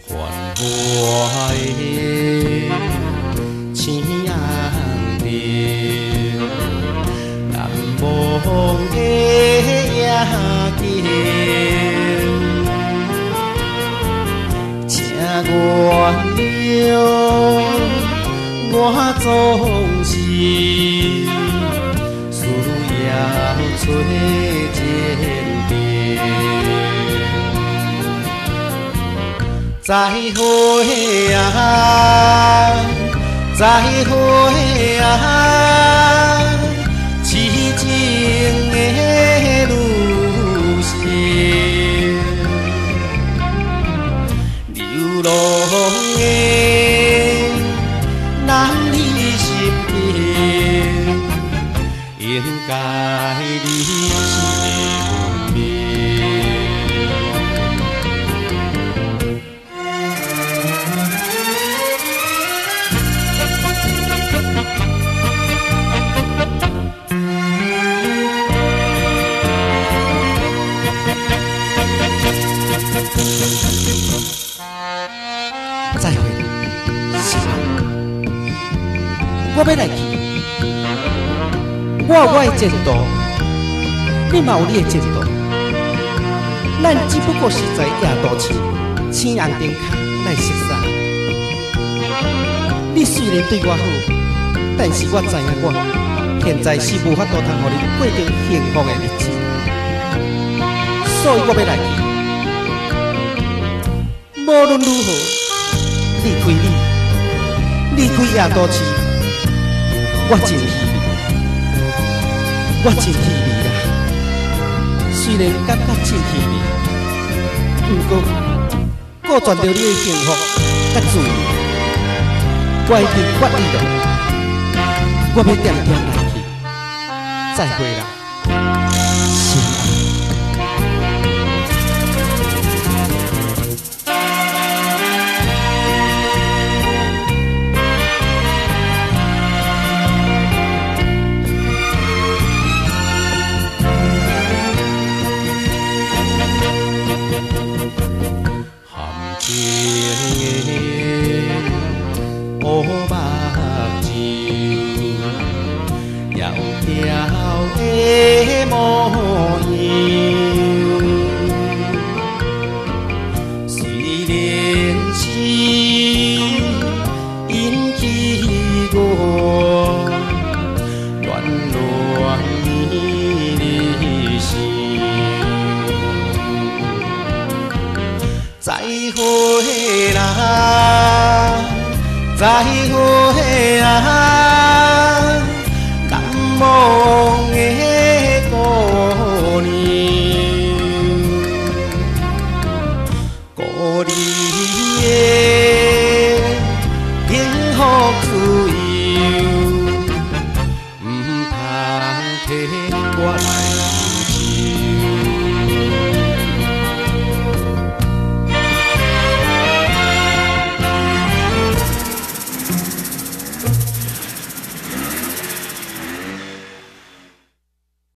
繁华的青红灯，难忘的夜景，请原谅我总是需要找前程。再会啊，再会啊，痴情的女性，流浪的男儿心境，应该你是分明。再会，是啊，我要来去，我有我的前途，你嘛有你的前途，咱只不过是在夜渡市青红灯下来熟识。你虽然对我好，但是我知影我现在是无法度通互你过着幸福的日子，所以我要来去。无论如何，离开你，离开夜都市，我真稀微，我真稀微啦。虽然感觉真稀微，不过顾全着你的幸福甲自由，我已经决意了，我要点点来去。再会啦。乌目睭，窈窕的模样，虽然是引起我乱乱的心。再会啦，再会啊！